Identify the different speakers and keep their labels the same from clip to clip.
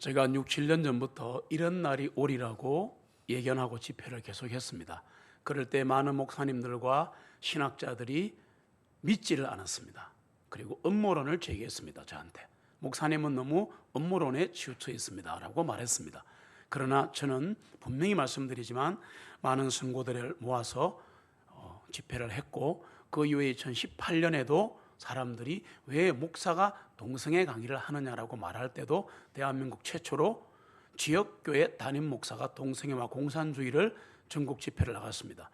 Speaker 1: 제가 6, 7년 전부터 이런 날이 오리라고 예견하고 집회를 계속했습니다. 그럴 때 많은 목사님들과 신학자들이 믿지를 않았습니다. 그리고 음모론을 제기했습니다. 저한테 목사님은 너무 음모론에 치우쳐 있습니다 라고 말했습니다. 그러나 저는 분명히 말씀드리지만 많은 성도들을 모아서 집회를 했고, 그 이후에 2018년에도 사람들이 왜 목사가 동성애 강의를 하느냐라고 말할 때도 대한민국 최초로 지역교회 담임 목사가 동성애와 공산주의를 전국 집회를 나갔습니다.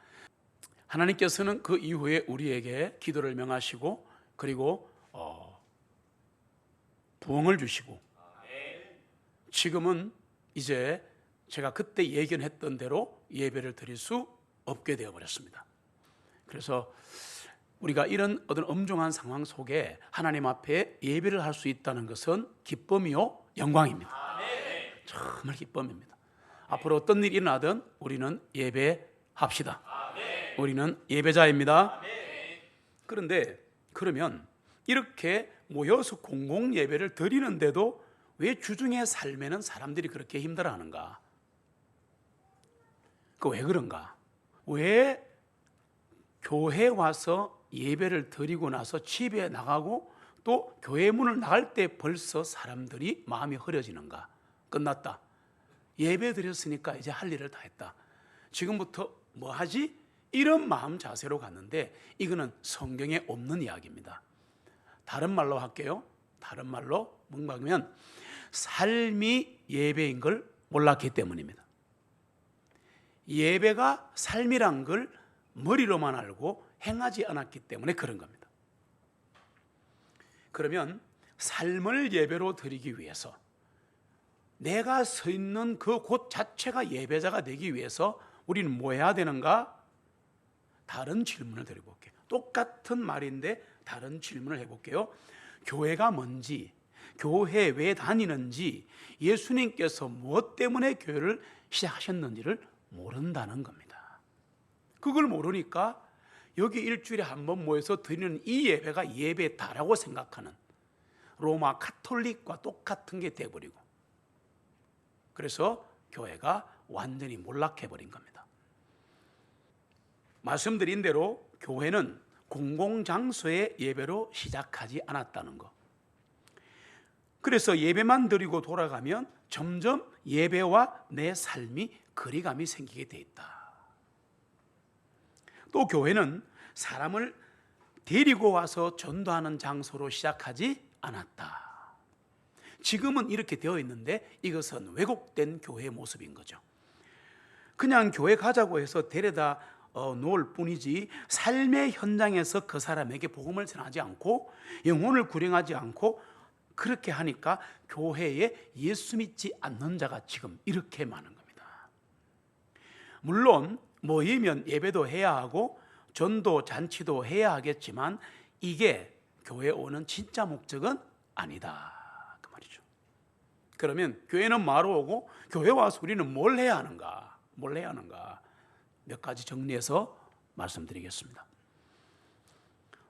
Speaker 1: 하나님께서는 그 이후에 우리에게 기도를 명하시고, 그리고 부흥을 주시고, 지금은 이제 제가 그때 예견했던 대로 예배를 드릴 수 없게 되어버렸습니다. 그래서 우리가 이런 어떤 엄중한 상황 속에 하나님 앞에 예배를 할 수 있다는 것은 기쁨이요 영광입니다. 정말 기쁨입니다. 앞으로 어떤 일이 일어나든 우리는 예배합시다. 우리는 예배자입니다. 그런데 그러면 이렇게 모여서 공공 예배를 드리는데도 왜 주중의 삶에는 사람들이 그렇게 힘들어하는가? 그 왜 그런가? 왜 교회 와서 예배를 드리고 나서 집에 나가고 또 교회 문을 나갈 때 벌써 사람들이 마음이 흐려지는가? 끝났다. 예배 드렸으니까 이제 할 일을 다 했다. 지금부터 뭐 하지? 이런 마음 자세로 갔는데 이거는 성경에 없는 이야기입니다. 다른 말로 할게요. 다른 말로 뭔가 하면 삶이 예배인 걸 몰랐기 때문입니다. 예배가 삶이란 걸 머리로만 알고 행하지 않았기 때문에 그런 겁니다. 그러면 삶을 예배로 드리기 위해서 내가 서 있는 그 곳 자체가 예배자가 되기 위해서 우리는 뭐 해야 되는가? 다른 질문을 드려볼게요. 똑같은 말인데 다른 질문을 해볼게요. 교회가 뭔지, 교회 왜 다니는지, 예수님께서 무엇 때문에 교회를 시작하셨는지를 모른다는 겁니다. 그걸 모르니까 여기 일주일에 한 번 모여서 드리는 이 예배가 예배다라고 생각하는 로마 카톨릭과 똑같은 게 돼버리고, 그래서 교회가 완전히 몰락해버린 겁니다. 말씀드린 대로 교회는 공공장소의 예배로 시작하지 않았다는 것. 그래서 예배만 드리고 돌아가면 점점 예배와 내 삶이 거리감이 생기게 돼 있다. 또 교회는 사람을 데리고 와서 전도하는 장소로 시작하지 않았다. 지금은 이렇게 되어 있는데 이것은 왜곡된 교회의 모습인 거죠. 그냥 교회 가자고 해서 데려다 놓을 뿐이지 삶의 현장에서 그 사람에게 복음을 전하지 않고 영혼을 구령하지 않고 그렇게 하니까 교회에 예수 믿지 않는 자가 지금 이렇게 많은 겁니다. 물론 모이면 예배도 해야 하고 전도 잔치도 해야 하겠지만 이게 교회에 오는 진짜 목적은 아니다 그 말이죠. 그러면 교회는 뭐하러 오고 교회 와서 우리는 뭘 해야 하는가? 뭘 해야 하는가? 몇 가지 정리해서 말씀드리겠습니다.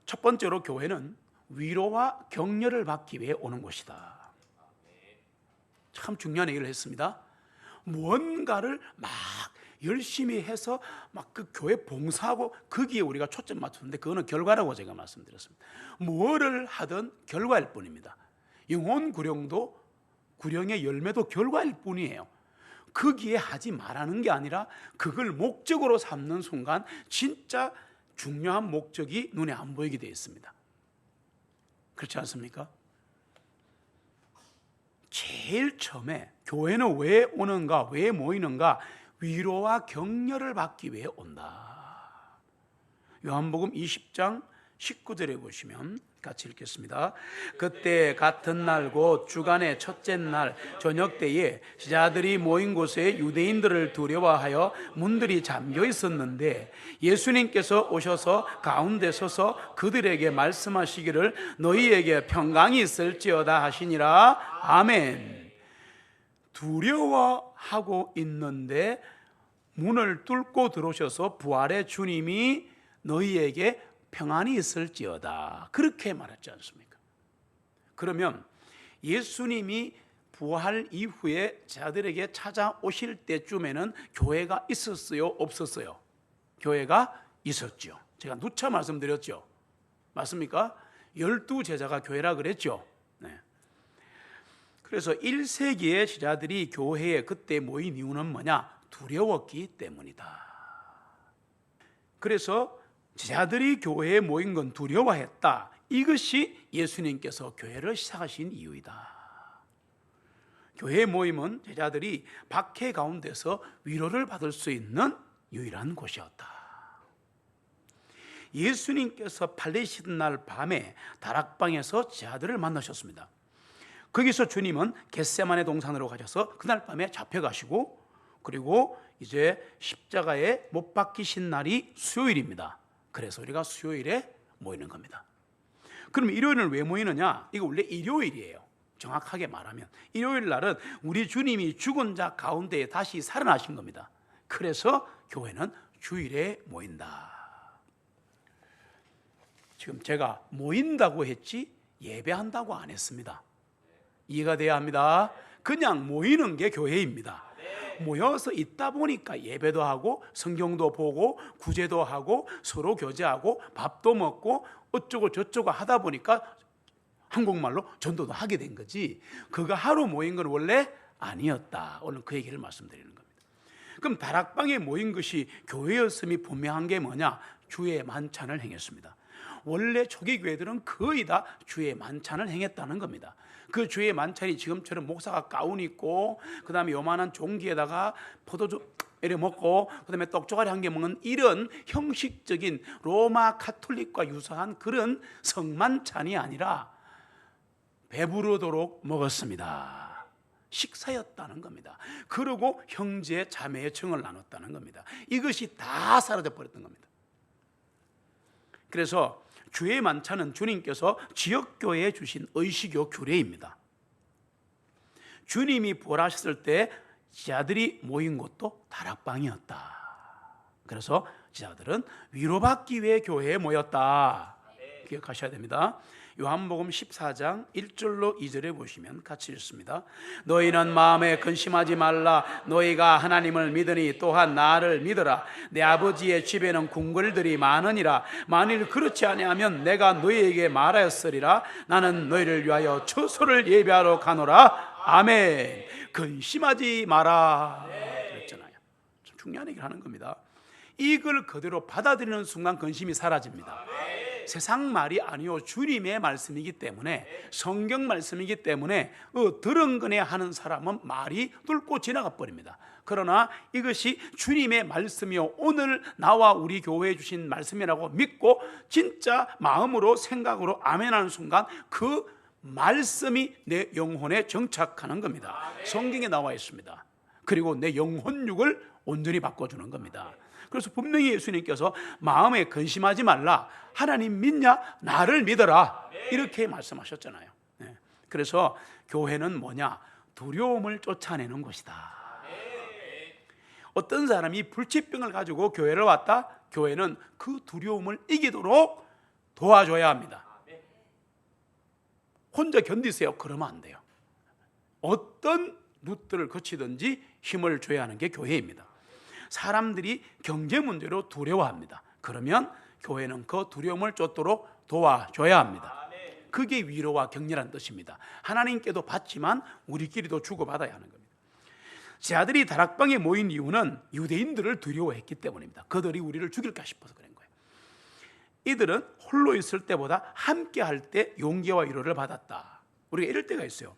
Speaker 1: 첫 번째로 교회는 위로와 격려를 받기 위해 오는 곳이다. 참 중요한 얘기를 했습니다. 무언가를 막 열심히 해서 막 그 교회 봉사하고 거기에 우리가 초점 맞추는데 그거는 결과라고 제가 말씀드렸습니다. 무엇을 하든 결과일 뿐입니다. 영혼 구령도 구령의 열매도 결과일 뿐이에요. 거기에 하지 말라는 게 아니라 그걸 목적으로 삼는 순간 진짜 중요한 목적이 눈에 안 보이게 되어 있습니다. 그렇지 않습니까? 제일 처음에 교회는 왜 오는가, 왜 모이는가? 위로와 격려를 받기 위해 온다. 요한복음 20장 19절에 보시면 같이 읽겠습니다. 그때 같은 날 곧 주간의 첫째 날 저녁 때에 제자들이 모인 곳에 유대인들을 두려워하여 문들이 잠겨 있었는데 예수님께서 오셔서 가운데 서서 그들에게 말씀하시기를 너희에게 평강이 있을지어다 하시니라. 아멘. 두려워하고 있는데 문을 뚫고 들어오셔서 부활의 주님이 너희에게 평안이 있을지어다 그렇게 말했지 않습니까? 그러면 예수님이 부활 이후에 제자들에게 찾아오실 때쯤에는 교회가 있었어요? 없었어요? 교회가 있었죠. 제가 누차 말씀드렸죠. 맞습니까? 12제자가 교회라 그랬죠. 네. 그래서 1세기의 제자들이 교회에 그때 모인 이유는 뭐냐? 두려웠기 때문이다. 그래서 제자들이 교회에 모인 건 두려워했다. 이것이 예수님께서 교회를 시작하신 이유이다. 교회 모임은 제자들이 박해 가운데서 위로를 받을 수 있는 유일한 곳이었다. 예수님께서 팔리시던 날 밤에 다락방에서 제자들을 만나셨습니다. 거기서 주님은 겟세마네 동산으로 가셔서 그날 밤에 잡혀가시고, 그리고 이제 십자가에 못 박히신 날이 수요일입니다. 그래서 우리가 수요일에 모이는 겁니다. 그럼 일요일은 왜 모이느냐? 이거 원래 일요일이에요. 정확하게 말하면 일요일 날은 우리 주님이 죽은 자 가운데에 다시 살아나신 겁니다. 그래서 교회는 주일에 모인다. 지금 제가 모인다고 했지 예배한다고 안 했습니다. 이해가 돼야 합니다. 그냥 모이는 게 교회입니다. 모여서 있다 보니까 예배도 하고 성경도 보고 구제도 하고 서로 교제하고 밥도 먹고 어쩌고 저쩌고 하다 보니까 한국말로 전도도 하게 된 거지, 그가 하루 모인 건 원래 아니었다. 오늘 그 얘기를 말씀드리는 겁니다. 그럼 다락방에 모인 것이 교회였음이 분명한 게 뭐냐? 주의 만찬을 행했습니다. 원래 초기 교회들은 거의 다 주의 만찬을 행했다는 겁니다. 그 주의 만찬이 지금처럼 목사가 가운 입고 그 다음에 요만한 종기에다가 포도주 이렇게 먹고 그 다음에 떡조가리 한 개 먹는 이런 형식적인 로마 카톨릭과 유사한 그런 성만찬이 아니라 배부르도록 먹었습니다. 식사였다는 겁니다. 그리고 형제 자매의 정을 나눴다는 겁니다. 이것이 다 사라져 버렸던 겁니다. 그래서 주의 만찬은 주님께서 지역교회에 주신 의식요 규례입니다. 주님이 부활하셨을 때 제자들이 모인 곳도 다락방이었다. 그래서 제자들은 위로받기 위해 교회에 모였다. 기억하셔야 됩니다. 요한복음 14장 1절로 2절에 보시면 같이 읽습니다. 너희는 마음에 근심하지 말라. 너희가 하나님을 믿으니 또한 나를 믿으라. 내 아버지의 집에는 궁궐들이 많으니라. 만일 그렇지 아니하면 내가 너희에게 말하였으리라. 나는 너희를 위하여 처소를 예비하러 가노라. 아멘. 근심하지 마라 그랬잖아요. 참 중요한 얘기를 하는 겁니다. 이걸 그대로 받아들이는 순간 근심이 사라집니다. 세상 말이 아니요 주님의 말씀이기 때문에, 성경 말씀이기 때문에 들은 거네 하는 사람은 말이 뚫고 지나가 버립니다. 그러나 이것이 주님의 말씀이요 오늘 나와 우리 교회에 주신 말씀이라고 믿고 진짜 마음으로 생각으로 아멘하는 순간 그 말씀이 내 영혼에 정착하는 겁니다. 성경에 나와 있습니다. 그리고 내 영혼육을 온전히 바꿔주는 겁니다. 그래서 분명히 예수님께서 마음에 근심하지 말라. 하나님 믿냐? 나를 믿어라. 이렇게 말씀하셨잖아요. 그래서 교회는 뭐냐? 두려움을 쫓아내는 곳이다. 어떤 사람이 불치병을 가지고 교회를 왔다? 교회는 그 두려움을 이기도록 도와줘야 합니다. 혼자 견디세요. 그러면 안 돼요. 어떤 루트를 거치든지 힘을 줘야 하는 게 교회입니다. 사람들이 경제 문제로 두려워합니다. 그러면 교회는 그 두려움을 쫓도록 도와줘야 합니다. 그게 위로와 격려란 뜻입니다. 하나님께도 받지만 우리끼리도 주고받아야 하는 겁니다. 제자들이 다락방에 모인 이유는 유대인들을 두려워했기 때문입니다. 그들이 우리를 죽일까 싶어서 그런 거예요. 이들은 홀로 있을 때보다 함께 할 때 용기와 위로를 받았다. 우리가 이럴 때가 있어요.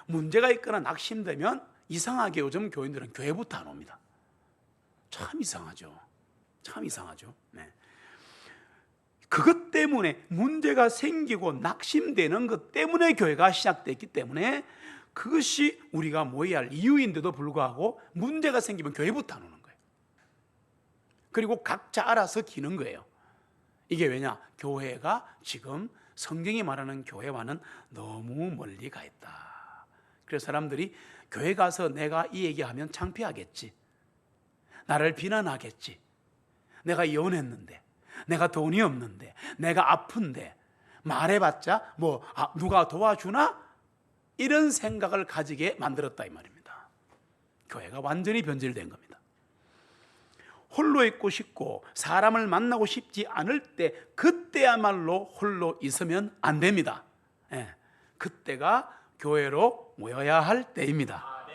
Speaker 1: 문제가 있거나 낙심되면 이상하게 요즘 교인들은 교회부터 안 옵니다. 참 이상하죠. 참 이상하죠. 네. 그것 때문에 문제가 생기고 낙심되는 것 때문에 교회가 시작됐기 때문에 그것이 우리가 모여야 할 이유인데도 불구하고 문제가 생기면 교회부터 안 오는 거예요. 그리고 각자 알아서 기는 거예요. 이게 왜냐? 교회가 지금 성경이 말하는 교회와는 너무 멀리 가 있다. 그래서 사람들이 교회 가서 내가 이 얘기하면 창피하겠지, 나를 비난하겠지, 내가 이혼했는데, 내가 돈이 없는데, 내가 아픈데 말해봤자 누가 도와주나? 이런 생각을 가지게 만들었다 이 말입니다. 교회가 완전히 변질된 겁니다. 홀로 있고 싶고 사람을 만나고 싶지 않을 때 그때야말로 홀로 있으면 안 됩니다. 그때가 교회로 모여야 할 때입니다.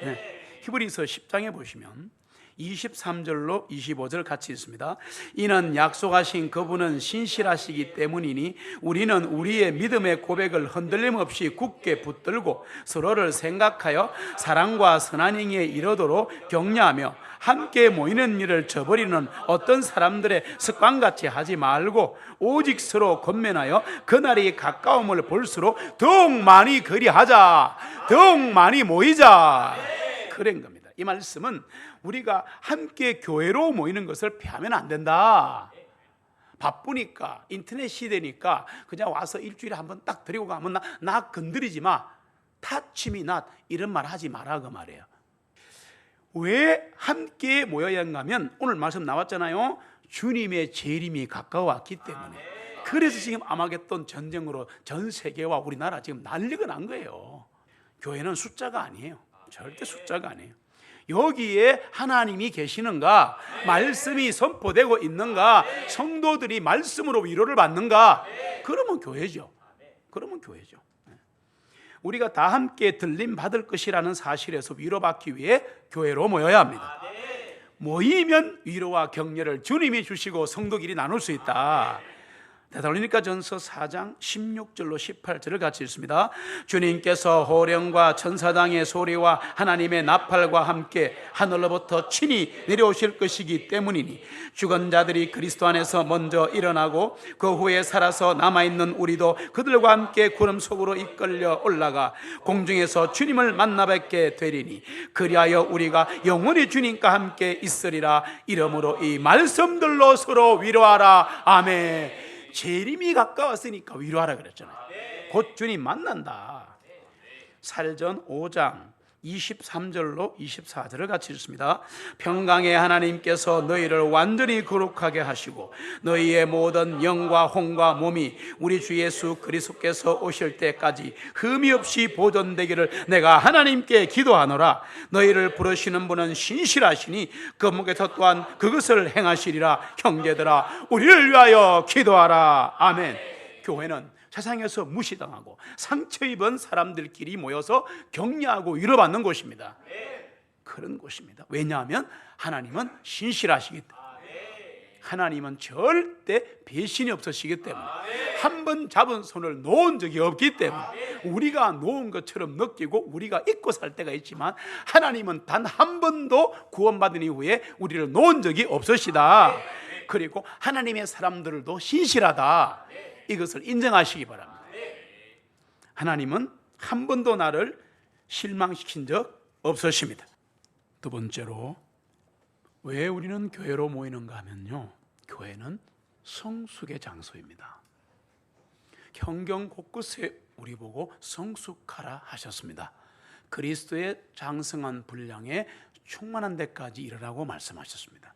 Speaker 1: 히브리서 10장에 보시면 23절로 25절 같이 있습니다. 이는 약속하신 그분은 신실하시기 때문이니 우리는 우리의 믿음의 고백을 흔들림 없이 굳게 붙들고 서로를 생각하여 사랑과 선한 행위에 이르도록 격려하며 함께 모이는 일을 저버리는 어떤 사람들의 습관같이 하지 말고 오직 서로 권면하여 그날이 가까움을 볼수록 더욱 많이 그리하자, 더욱 많이 모이자, 그런 겁니다. 이 말씀은 우리가 함께 교회로 모이는 것을 피하면 안 된다. 바쁘니까 인터넷 시대니까 그냥 와서 일주일에 한번 딱 드리고 가면 나 건드리지 마, touch me not, 이런 말 하지 마라 그 말이에요. 왜 함께 모여야 하면 오늘 말씀 나왔잖아요. 주님의 재림이 가까워왔기 때문에. 그래서 지금 아마겟돈 전쟁으로 전 세계와 우리나라 지금 난리가 난 거예요. 교회는 숫자가 아니에요. 절대 숫자가 아니에요. 여기에 하나님이 계시는가, 말씀이 선포되고 있는가, 성도들이 말씀으로 위로를 받는가, 그러면 교회죠. 그러면 교회죠. 우리가 다 함께 들림 받을 것이라는 사실에서 위로받기 위해 교회로 모여야 합니다. 모이면 위로와 격려를 주님이 주시고 성도끼리 나눌 수 있다. 데살로니가전서 4장 16절로 18절을 같이 읽습니다. 주님께서 호령과 천사장의 소리와 하나님의 나팔과 함께 하늘로부터 친히 내려오실 것이기 때문이니 죽은 자들이 그리스도 안에서 먼저 일어나고 그 후에 살아서 남아있는 우리도 그들과 함께 구름 속으로 이끌려 올라가 공중에서 주님을 만나 뵙게 되리니 그리하여 우리가 영원히 주님과 함께 있으리라. 이러므로 이 말씀들로 서로 위로하라. 아멘. 재림이 가까웠으니까 위로하라 그랬잖아요. 곧 주님 만난다. 사도전 5장 23절로 24절을 같이 읽습니다. 평강의 하나님께서 너희를 완전히 거룩하게 하시고 너희의 모든 영과 혼과 몸이 우리 주 예수 그리스도께서 오실 때까지 흠이 없이 보존되기를 내가 하나님께 기도하노라. 너희를 부르시는 분은 신실하시니 그 목에서 또한 그것을 행하시리라. 형제들아 우리를 위하여 기도하라. 아멘. 교회는 세상에서 무시당하고 상처 입은 사람들끼리 모여서 격려하고 위로받는 곳입니다. 그런 곳입니다. 왜냐하면 하나님은 신실하시기 때문에, 하나님은 절대 배신이 없으시기 때문에, 한 번 잡은 손을 놓은 적이 없기 때문에, 우리가 놓은 것처럼 느끼고 우리가 잊고 살 때가 있지만 하나님은 단 한 번도 구원받은 이후에 우리를 놓은 적이 없으시다. 그리고 하나님의 사람들도 신실하다. 이것을 인정하시기 바랍니다. 하나님은 한 번도 나를 실망시킨 적 없으십니다. 두 번째로 왜 우리는 교회로 모이는가 하면요, 교회는 성숙의 장소입니다. 성경 곳곳에 우리 보고 성숙하라 하셨습니다. 그리스도의 장성한 분량에 충만한 데까지 이르라고 말씀하셨습니다.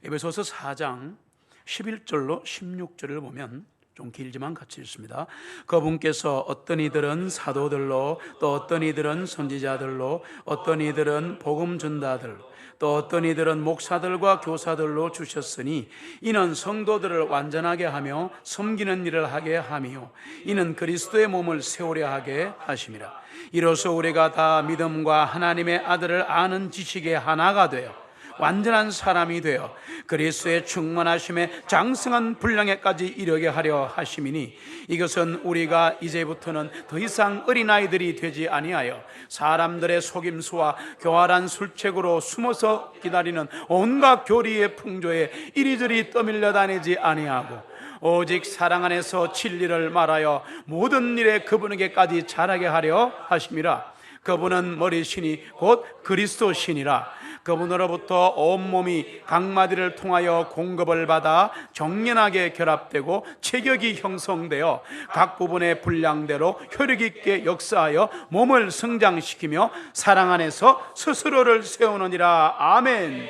Speaker 1: 에베소서 4장 11절로 16절을 보면 좀 길지만 같이 읽습니다. 그분께서 어떤 이들은 사도들로, 또 어떤 이들은 선지자들로, 어떤 이들은 복음 전다들, 또 어떤 이들은 목사들과 교사들로 주셨으니 이는 성도들을 완전하게 하며 섬기는 일을 하게 하며 이는 그리스도의 몸을 세우려 하게 하심이라. 이로써 우리가 다 믿음과 하나님의 아들을 아는 지식의 하나가 되어 완전한 사람이 되어 그리스도의 충만하심에 장성한 분량에까지 이르게 하려 하심이니 이것은 우리가 이제부터는 더 이상 어린아이들이 되지 아니하여 사람들의 속임수와 교활한 술책으로 숨어서 기다리는 온갖 교리의 풍조에 이리저리 떠밀려 다니지 아니하고 오직 사랑 안에서 진리를 말하여 모든 일에 그분에게까지 자라게 하려 하심이라. 그분은 머리시니 곧 그리스도시니라. 그분으로부터 온몸이 각마디를 통하여 공급을 받아 정연하게 결합되고 체격이 형성되어 각 부분의 분량대로 효력 있게 역사하여 몸을 성장시키며 사랑 안에서 스스로를 세우느니라. 아멘.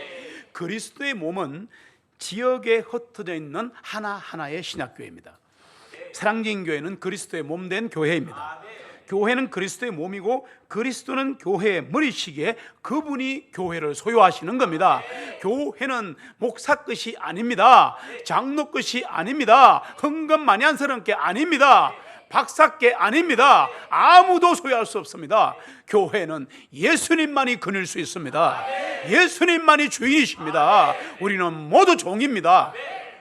Speaker 1: 그리스도의 몸은 지역에 흩어져 있는 하나하나의 신학교회입니다. 사랑진 교회는 그리스도의 몸된 교회입니다. 교회는 그리스도의 몸이고 그리스도는 교회의 머리시기에 그분이 교회를 소유하시는 겁니다. 교회는 목사 것이 아닙니다. 장로 것이 아닙니다. 헌금 많이 한 사람 게 아닙니다. 박사께 아닙니다. 아무도 소유할 수 없습니다. 교회는 예수님만이 거닐 수 있습니다. 예수님만이 주인이십니다. 우리는 모두 종입니다.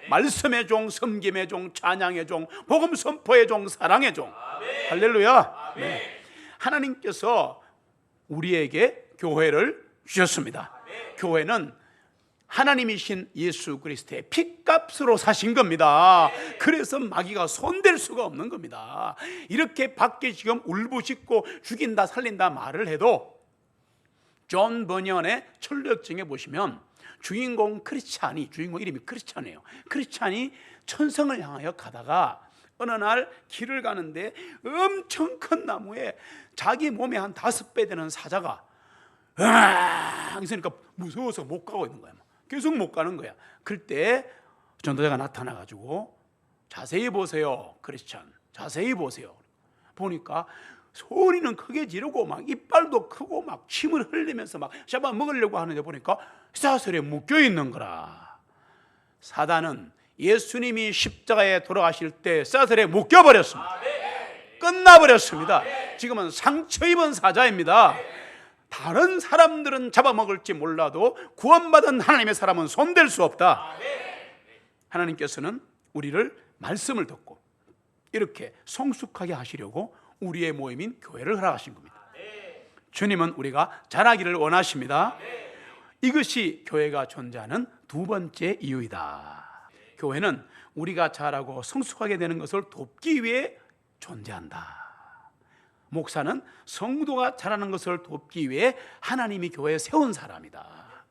Speaker 1: 말씀의 종, 섬김의 종, 찬양의 종, 복음 선포의 종, 사랑의 종. 할렐루야. 네. 하나님께서 우리에게 교회를 주셨습니다. 교회는 하나님이신 예수 그리스도의 핏값으로 사신 겁니다. 그래서 마귀가 손댈 수가 없는 겁니다. 이렇게 밖에 지금 울부짖고 죽인다 살린다 말을 해도 존 버년의 철력증에 보시면 주인공 크리스찬이, 주인공 이름이 크리스찬이에요. 크리스찬이 천성을 향하여 가다가 어느 날 길을 가는데 엄청 큰 나무에 자기 몸에 한 5배 되는 사자가 으앙 있으니까 무서워서 못 가고 있는 거야. 계속 못 가는 거야. 그때 전도자가 나타나가지고 자세히 보세요, 크리스찬. 자세히 보세요. 보니까 소리는 크게 지르고 막 이빨도 크고 막 침을 흘리면서 막 잡아 먹으려고 하는데 보니까 사슬에 묶여 있는 거라. 사단은 예수님이 십자가에 돌아가실 때 사슬에 묶여 버렸습니다. 끝나버렸습니다. 지금은 상처 입은 사자입니다. 다른 사람들은 잡아먹을지 몰라도 구원받은 하나님의 사람은 손댈 수 없다. 하나님께서는 우리를 말씀을 듣고 이렇게 성숙하게 하시려고 우리의 모임인 교회를 허락하신 겁니다. 주님은 우리가 자라기를 원하십니다. 이것이 교회가 존재하는 두 번째 이유이다. 교회는 우리가 자라고 성숙하게 되는 것을 돕기 위해 존재한다. 목사는 성도가 자라는 것을 돕기 위해 하나님이 교회에 세운 사람이다.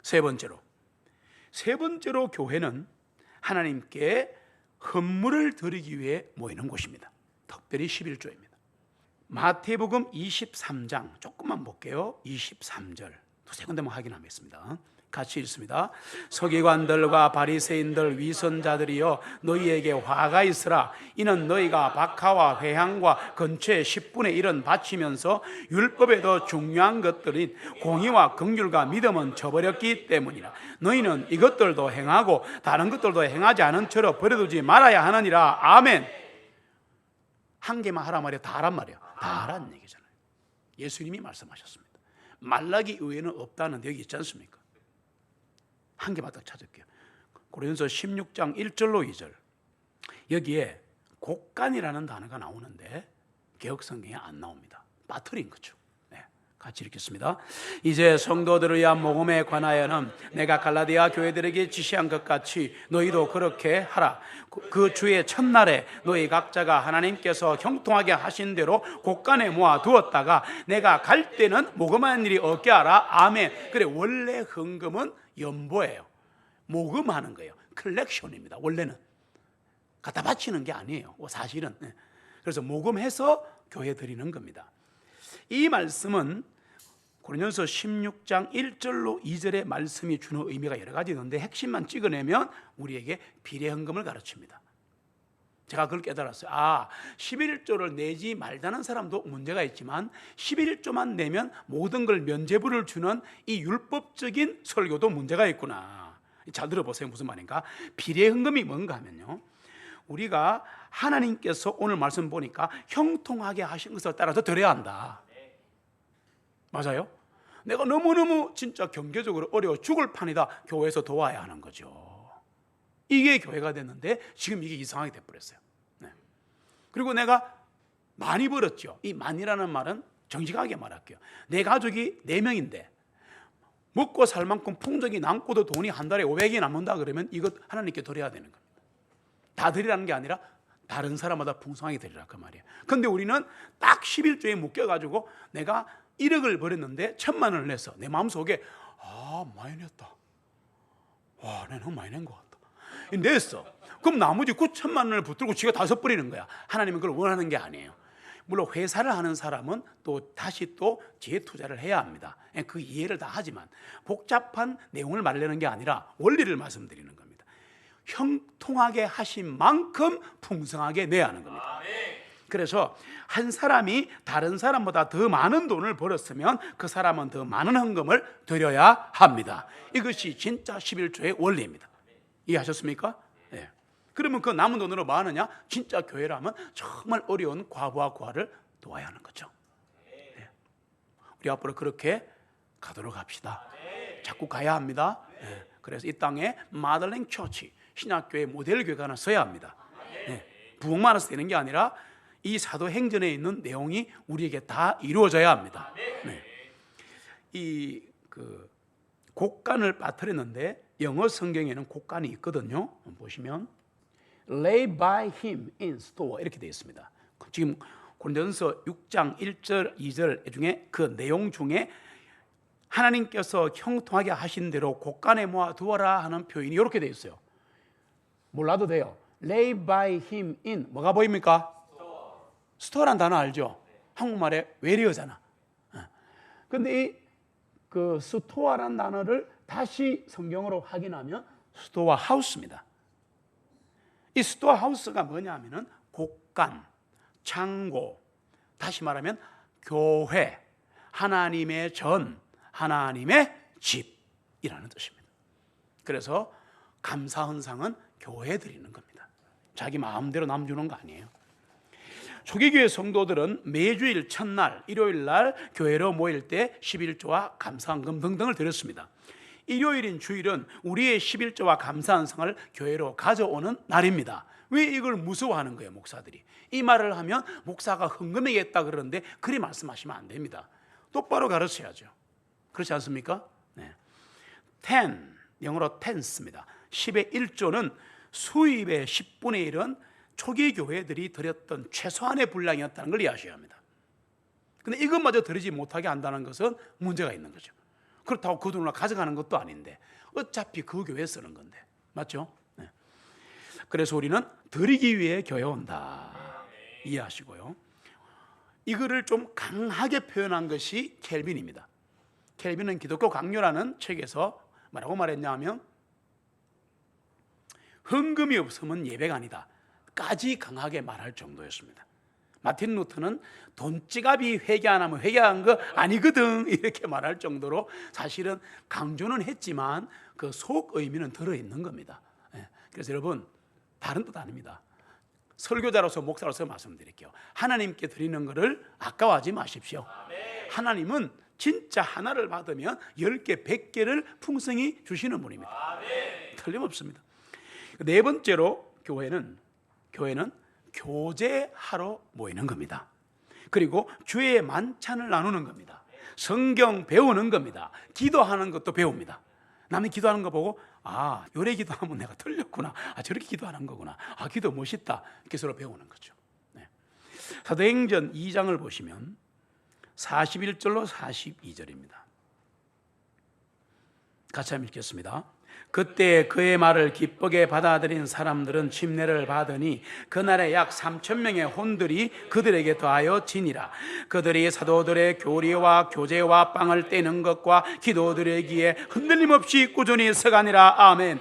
Speaker 1: 세 번째로 교회는 하나님께 헌물을 드리기 위해 모이는 곳입니다. 특별히 11조입니다. 마태복음 23장 조금만 볼게요. 23절 두세 군데만 확인하겠습니다. 같이 읽습니다. 서기관들과 바리새인들 위선자들이여 너희에게 화가 있으라. 이는 너희가 박하와 회향과 건초의 10분의 1은 바치면서 율법에 더 중요한 것들인 공의와 긍휼과 믿음은 저버렸기 때문이라. 너희는 이것들도 행하고 다른 것들도 행하지 않은 채로 버려두지 말아야 하느니라. 아멘. 한 개만 하란 말이야? 다 하란 말이야? 다 하란 얘기잖아요. 예수님이 말씀하셨습니다. 말라기 의외는 없다는데 여기 있지 않습니까? 한 개만 딱 찾을게요. 고린도서 16장 1절로 2절. 여기에 곡간이라는 단어가 나오는데 개역성경에 안 나옵니다. 빠뜨린 거죠. 네, 같이 읽겠습니다. 이제 성도들을 위한 모금에 관하여는 내가 갈라디아 교회들에게 지시한 것 같이 너희도 그렇게 하라. 그 주의 첫날에 너희 각자가 하나님께서 형통하게 하신 대로 곡간에 모아 두었다가 내가 갈 때는 모금하는 일이 없게 하라. 아멘. 그래, 원래 헌금은 연보예요. 모금하는 거예요. 컬렉션입니다. 원래는 갖다 바치는 게 아니에요. 사실은. 그래서 모금해서 교회 드리는 겁니다. 이 말씀은 고린도서 16장 1절로 2절의 말씀이 주는 의미가 여러 가지 있는데 핵심만 찍어내면 우리에게 비례헌금을 가르칩니다. 제가 그걸 깨달았어요. 11조를 내지 말자는 사람도 문제가 있지만 11조만 내면 모든 걸 면죄부를 주는 이 율법적인 설교도 문제가 있구나. 잘 들어보세요. 무슨 말인가? 비례헌금이 뭔가 하면요, 우리가 하나님께서 오늘 말씀 보니까 형통하게 하신 것을 따라서 드려야 한다. 맞아요? 내가 너무너무 진짜 경제적으로 어려워 죽을 판이다. 교회에서 도와야 하는 거죠. 이게 교회가 됐는데 지금 이게 이상하게 돼버렸어요. 네. 그리고 내가 많이 벌었죠. 이 많이라는 말은 정직하게 말할게요. 내 가족이 4명인데 먹고 살 만큼 풍족이 남고도 돈이 한 달에 500이 남는다 그러면 이것 하나님께 드려야 되는 겁니다. 다 드리라는 게 아니라 다른 사람마다 풍성하게 드리라 그 말이에요. 그런데 우리는 딱 11조에 묶여가지고 내가 1억을 벌였는데 1,000만 원을 내서 내 마음속에 많이 냈다. 와, 내가 너무 많이 낸 것 같다. 냈어. 그럼 나머지 9천만 원을 붙들고 지가 다 써버리는 거야. 하나님은 그걸 원하는 게 아니에요. 물론 회사를 하는 사람은 또 다시 또 재투자를 해야 합니다. 그 이해를 다 하지만 복잡한 내용을 말하는 게 아니라 원리를 말씀드리는 겁니다. 형통하게 하신 만큼 풍성하게 내야 하는 겁니다. 그래서 한 사람이 다른 사람보다 더 많은 돈을 벌었으면 그 사람은 더 많은 헌금을 드려야 합니다. 이것이 진짜 11조의 원리입니다. 이해하셨습니까? 네. 그러면 그 남은 돈으로 뭐 하느냐? 진짜 교회라면 정말 어려운 과부와 고아를 도와야 하는 거죠. 네. 우리 앞으로 그렇게 가도록 합시다. 자꾸 가야 합니다. 네. 그래서 이 땅에 마들렌 처치, 신학교의 모델 교회가 하나 서야 합니다. 네. 부흥만 해서 되는 게 아니라 이 사도행전에 있는 내용이 우리에게 다 이루어져야 합니다. 네. 이 곡간을 빠뜨렸는데 영어 성경에는 곡간이 있거든요. 보시면 lay by him in store 이렇게 되어 있습니다. 지금 고린도전서 6장 1절 2절 중에 그 내용 중에 하나님께서 형통하게 하신 대로 곡간에 모아 두어라 하는 표현이 이렇게 되어 있어요. 몰라도 돼요. lay by him in 뭐가 보입니까? 스토어란 단어 알죠? 한국말에 외래어잖아. 그런데 이 스토어란 단어를 다시 성경으로 확인하면 스토어 하우스입니다. 이 스토어 하우스가 뭐냐면은 곡간, 창고, 다시 말하면 교회, 하나님의 전, 하나님의 집이라는 뜻입니다. 그래서 감사 헌상은 교회에 드리는 겁니다. 자기 마음대로 남 주는 거 아니에요. 초기교회 성도들은 매주일 첫날 일요일 날 교회로 모일 때 11조와 감사헌금 등등을 드렸습니다. 일요일인 주일은 우리의 11조와 감사헌상을 교회로 가져오는 날입니다. 왜 이걸 무서워하는 거예요, 목사들이? 이 말을 하면 목사가 헌금하겠다 그러는데 그리 말씀하시면 안 됩니다. 똑바로 가르쳐야죠. 그렇지 않습니까? 네. 10, 영어로 tenth입니다. 10의 1조는 수입의 10분의 1은 초기 교회들이 드렸던 최소한의 분량이었다는 걸 이해하셔야 합니다. 그런데 이것마저 드리지 못하게 한다는 것은 문제가 있는 거죠. 그렇다고 그 돈을 가져가는 것도 아닌데 어차피 그 교회에 쓰는 건데, 맞죠? 네. 그래서 우리는 드리기 위해 교회 온다, 이해하시고요. 이거를 좀 강하게 표현한 것이 켈빈입니다. 켈빈은 기독교 강요라는 책에서 뭐라고 말했냐면 헌금이 없으면 예배가 아니다 까지 강하게 말할 정도였습니다. 마틴 루터는 돈지갑이 회개 안 하면 회개한 거 아니거든 이렇게 말할 정도로 사실은 강조는 했지만 그 속 의미는 들어있는 겁니다. 그래서 여러분, 다른 뜻 아닙니다. 설교자로서 목사로서 말씀드릴게요. 하나님께 드리는 것을 아까워하지 마십시오. 하나님은 진짜 하나를 받으면 10개, 100개를 풍성히 주시는 분입니다. 틀림없습니다. 네 번째로 교회는 교제하러 모이는 겁니다. 그리고 주의 만찬을 나누는 겁니다. 성경 배우는 겁니다. 기도하는 것도 배웁니다. 남이 기도하는 거 보고 요래 기도하면 내가 틀렸구나, 저렇게 기도하는 거구나, 기도 멋있다, 이렇게 서로 배우는 거죠. 네. 사도행전 2장을 보시면 41절로 42절입니다. 같이 한번 읽겠습니다. 그때 그의 말을 기쁘게 받아들인 사람들은 침례를 받으니 그날에 약 3,000명의 혼들이 그들에게 더하여 지니라. 그들이 사도들의 교리와 교제와 빵을 떼는 것과 기도드리기에 흔들림 없이 꾸준히 서가니라. 아멘.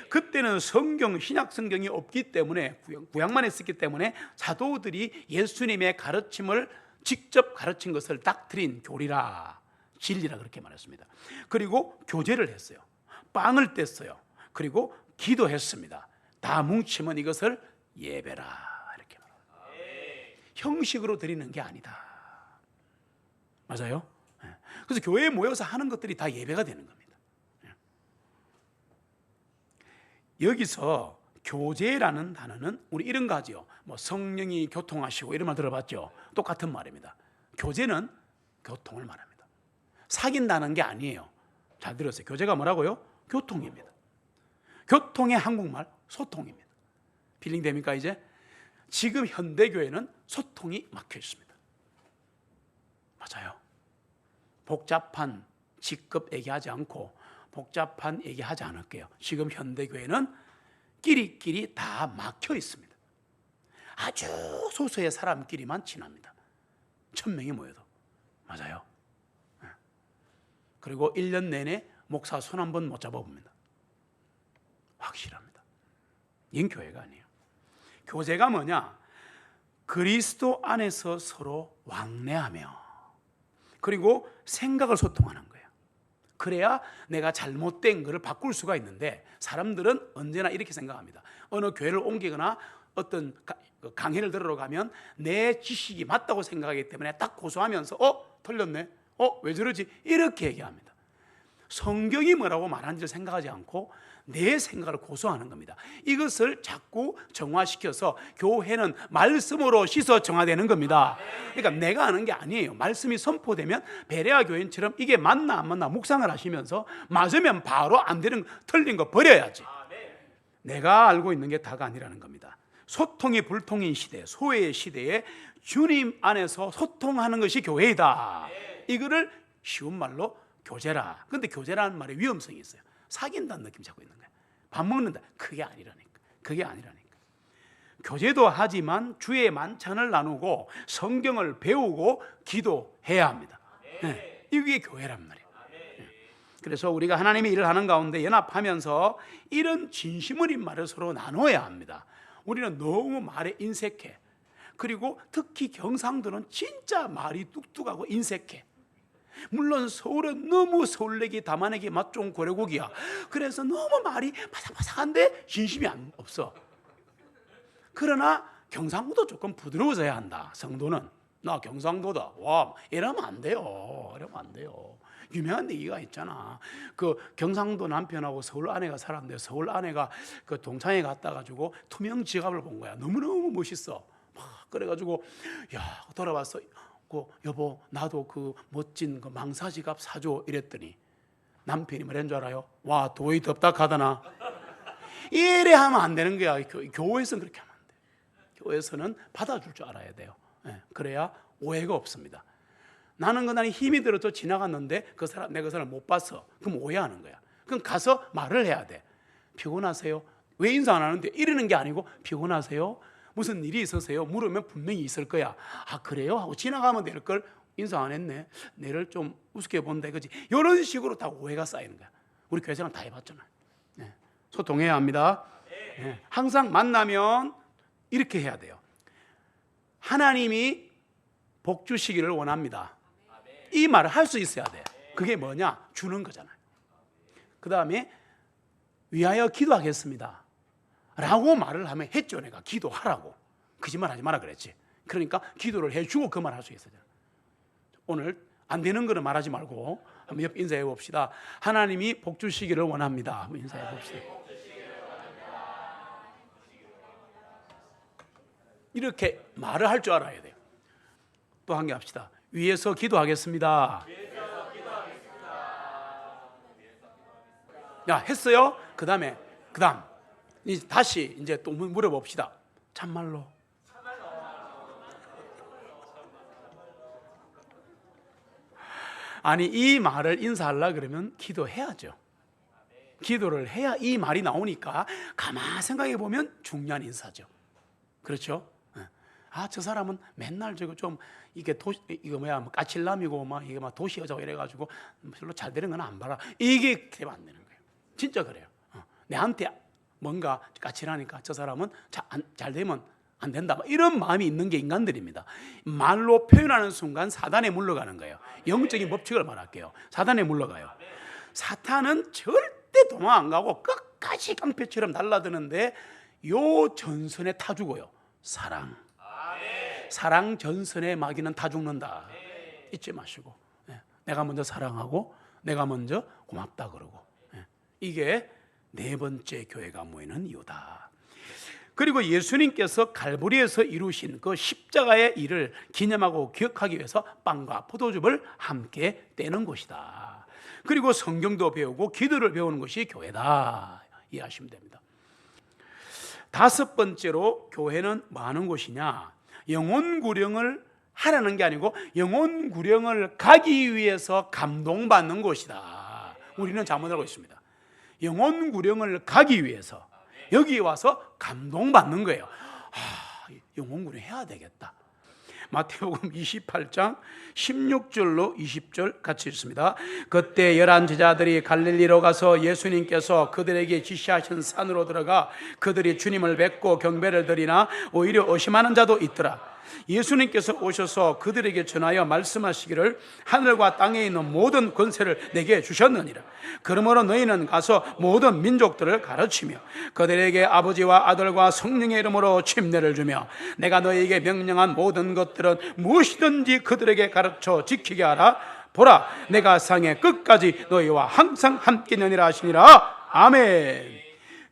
Speaker 1: 그때는 신약 성경이 없기 때문에, 구약만 했었기 때문에 사도들이 예수님의 가르침을 직접 가르친 것을 닥트린, 교리라, 진리라 그렇게 말했습니다. 그리고 교제를 했어요. 빵을 뗐어요. 그리고 기도했습니다. 다 뭉치면 이것을 예배라 이렇게 말합니다. 형식으로 드리는 게 아니다. 맞아요? 그래서 교회에 모여서 하는 것들이 다 예배가 되는 겁니다. 여기서 교제라는 단어는 우리 이런 거 하죠. 뭐 성령이 교통하시고 이런 말 들어봤죠? 똑같은 말입니다. 교제는 교통을 말합니다. 사귄다는 게 아니에요. 잘 들었어요. 교제가 뭐라고요? 교통입니다. 교통의 한국말 소통입니다. 필링 됩니까 이제? 지금 현대교회는 소통이 막혀 있습니다. 맞아요. 복잡한 직급 얘기하지 않고 복잡한 얘기하지 않을게요. 지금 현대교회는 끼리끼리 다 막혀 있습니다. 아주 소수의 사람끼리만 친합니다. 1,000명이 모여도. 맞아요. 그리고 1년 내내 목사 손 한 번 못 잡아봅니다. 확실합니다. 이건 교회가 아니에요. 교제가 뭐냐? 그리스도 안에서 서로 왕래하며, 그리고 생각을 소통하는 거예요. 그래야 내가 잘못된 것을 바꿀 수가 있는데, 사람들은 언제나 이렇게 생각합니다. 어느 교회를 옮기거나 어떤 강의를 들으러 가면 내 지식이 맞다고 생각하기 때문에 딱 고소하면서 틀렸네, 왜 저러지, 이렇게 얘기합니다. 성경이 뭐라고 말하는지를 생각하지 않고 내 생각을 고소하는 겁니다. 이것을 자꾸 정화시켜서 교회는 말씀으로 씻어 정화되는 겁니다. 그러니까 내가 아는 게 아니에요. 말씀이 선포되면 베레아 교인처럼 이게 맞나 안 맞나 묵상을 하시면서 맞으면 바로 안 되는 틀린 거 버려야지. 내가 알고 있는 게 다가 아니라는 겁니다. 소통이 불통인 시대, 소외의 시대에 주님 안에서 소통하는 것이 교회이다. 이거를 쉬운 말로 교제라. 근데 교제라는 말에 위험성이 있어요. 사귄다는 느낌 잡고 있는 거예요. 밥 먹는다. 그게 아니라니까. 교제도 하지만 주의 만찬을 나누고 성경을 배우고 기도해야 합니다. 네, 이게 교회란 말이에요. 그래서 우리가 하나님의 일을 하는 가운데 연합하면서 이런 진심 어린 말을 서로 나눠야 합니다. 우리는 너무 말에 인색해. 그리고 특히 경상도는 진짜 말이 뚝뚝하고 인색해. 물론 서울은 너무 서울내기 담아내기 맛 좋은 고래고기야. 그래서 너무 말이 바삭바삭한데 진심이 없어. 그러나 경상도도 조금 부드러워져야 한다. 성도는 나 경상도다, 와, 이러면 안 돼요. 유명한 얘기가 있잖아. 그 경상도 남편하고 서울 아내가 살았는데, 서울 아내가 그 동창회 갔다 가지고 투명 지갑을 본 거야. 너무너무 멋있어. 막 그래가지고 돌아왔어. 여보, 나도 그 멋진 그 망사 지갑 사줘, 이랬더니 남편이 뭐라는 줄 알아요? 와, 도이 덥다하다나. 이래 하면 안 되는 거야. 교회에서는 그렇게 하면 안 돼. 교회에서는 받아줄 줄 알아야 돼요. 그래야 오해가 없습니다. 나는 그날이 힘이 들어서 지나갔는데 내가 그 사람 못 봤어. 그럼 오해하는 거야. 그럼 가서 말을 해야 돼. 피곤하세요? 왜 인사 안 하는데? 이러는 게 아니고, 피곤하세요? 무슨 일이 있으세요? 물으면 분명히 있을 거야. 아, 그래요? 하고 지나가면 될 걸, 인사 안 했네, 내를 좀 우습게 본다 이거지. 이런 식으로 다 오해가 쌓이는 거야. 우리 교회 사람 다 해봤잖아. 소통해야 합니다. 항상 만나면 이렇게 해야 돼요. 하나님이 복 주시기를 원합니다. 이 말을 할 수 있어야 돼. 그게 뭐냐? 주는 거잖아요. 그 다음에 위하여 기도하겠습니다 라고 말을 하면, 했죠. 내가 기도하라고. 거짓말 하지 마라 그랬지. 그러니까 기도를 해주고 그 말 할 수 있어요. 오늘 안 되는 거는 말하지 말고 한번 옆 인사해 봅시다. 하나님이 복 주시기를 원합니다. 한번 인사해 봅시다. 이렇게 말을 할 줄 알아야 돼요. 또 한 개 합시다. 위에서 기도하겠습니다. 야, 했어요? 그 다음 다시 이제 또 물어봅시다. 참말로. 아니, 이 말을 인사하려고 그러면 기도해야죠. 기도를 해야 이 말이 나오니까 가만 생각해 보면 중요한 인사죠. 그렇죠? 아, 저 사람은 맨날 저거 좀 이게 까칠남이고 막 이게 막 도시 여자고 이래가지고 별로 잘 되는 건 안 봐라. 이게 되면 안 되는 거예요. 진짜 그래요. 내한테 뭔가 까칠하니까 저 사람은 잘 되면 안 된다, 이런 마음이 있는 게 인간들입니다. 말로 표현하는 순간 사단에 물러가는 거예요. 영적인 법칙을 말할게요. 사단에 물러가요. 사탄은 절대 도망 안 가고 끝까지 깡패처럼 달라드는데 요 전선에 타 죽어요. 사랑 전선에 마귀는 타 죽는다. 잊지 마시고, 내가 먼저 사랑하고 내가 먼저 고맙다 그러고, 이게 네 번째 교회가 모이는 이유다. 그리고 예수님께서 갈보리에서 이루신 그 십자가의 일을 기념하고 기억하기 위해서 빵과 포도즙을 함께 떼는 곳이다. 그리고 성경도 배우고 기도를 배우는 것이 교회다. 이해하시면 됩니다. 다섯 번째로 교회는 뭐 하는 곳이냐? 영혼 구령을 하라는 게 아니고 영혼 구령을 가기 위해서 감동받는 곳이다. 우리는 잘못 알고 있습니다. 영혼 구령을 가기 위해서 여기 와서 감동받는 거예요. 영혼 구령 해야 되겠다. 마태복음 28장 16절로 20절 같이 읽습니다. 그때 11 제자들이 갈릴리로 가서 예수님께서 그들에게 지시하신 산으로 들어가 그들이 주님을 뵙고 경배를 드리나 오히려 의심하는 자도 있더라. 예수님께서 오셔서 그들에게 전하여 말씀하시기를 하늘과 땅에 있는 모든 권세를 내게 주셨느니라. 그러므로 너희는 가서 모든 민족들을 가르치며 그들에게 아버지와 아들과 성령의 이름으로 침례를 주며 내가 너희에게 명령한 모든 것들은 무엇이든지 그들에게 가르쳐 지키게 하라. 보라, 내가 세상의 끝까지 너희와 항상 함께 있느니라 하시니라. 아멘.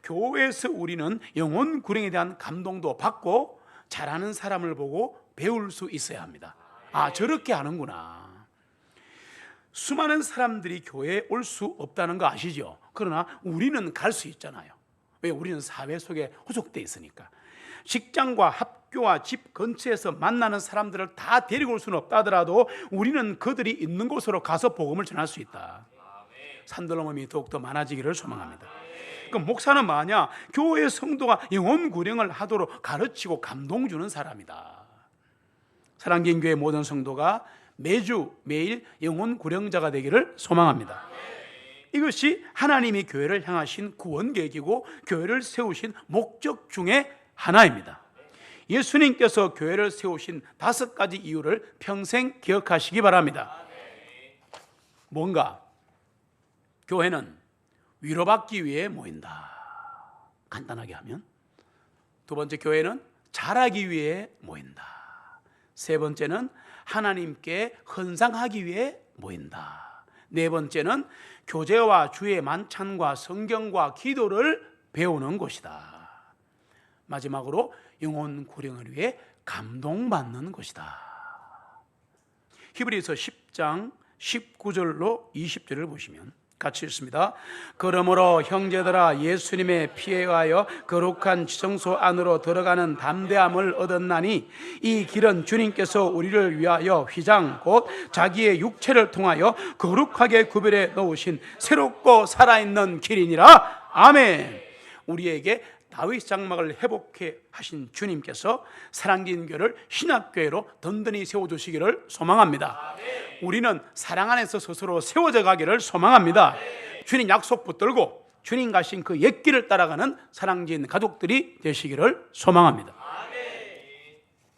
Speaker 1: 교회에서 우리는 영혼 구령에 대한 감동도 받고 잘하는 사람을 보고 배울 수 있어야 합니다. 아, 저렇게 하는구나. 수많은 사람들이 교회에 올 수 없다는 거 아시죠? 그러나 우리는 갈 수 있잖아요. 왜? 우리는 사회 속에 후속돼 있으니까. 직장과 학교와 집 근처에서 만나는 사람들을 다 데리고 올 수는 없다 하더라도 우리는 그들이 있는 곳으로 가서 복음을 전할 수 있다. 산들넘음이 더욱더 많아지기를 소망합니다. 그럼 목사는 뭐냐? 교회 성도가 영혼 구령을 하도록 가르치고 감동 주는 사람이다. 사랑긴 교회 모든 성도가 매일 영혼 구령자가 되기를 소망합니다. 이것이 하나님이 교회를 향하신 구원 계획이고 교회를 세우신 목적 중에 하나입니다. 예수님께서 교회를 세우신 5가지 이유를 평생 기억하시기 바랍니다. 뭔가? 교회는 위로받기 위해 모인다. 간단하게 하면. 두 번째, 교회는 자라기 위해 모인다. 세 번째는 하나님께 헌상하기 위해 모인다. 네 번째는 교제와 주의 만찬과 성경과 기도를 배우는 곳이다. 마지막으로 영혼 구령을 위해 감동받는 것이다. 히브리서 10장 19절로 20절을 보시면 같이 읽습니다. 그러므로 형제들아, 예수님의 피에 의하여 거룩한 지성소 안으로 들어가는 담대함을 얻었나니 이 길은 주님께서 우리를 위하여 휘장 곧 자기의 육체를 통하여 거룩하게 구별해 놓으신 새롭고 살아있는 길이니라. 아멘. 우리에게 다윗 장막을 회복해 하신 주님께서 사랑진 교회를 신학교회로 든든히 세워주시기를 소망합니다. 우리는 사랑 안에서 스스로 세워져 가기를 소망합니다. 주님 약속 붙들고 주님 가신 그 옛길을 따라가는 사랑진 가족들이 되시기를 소망합니다.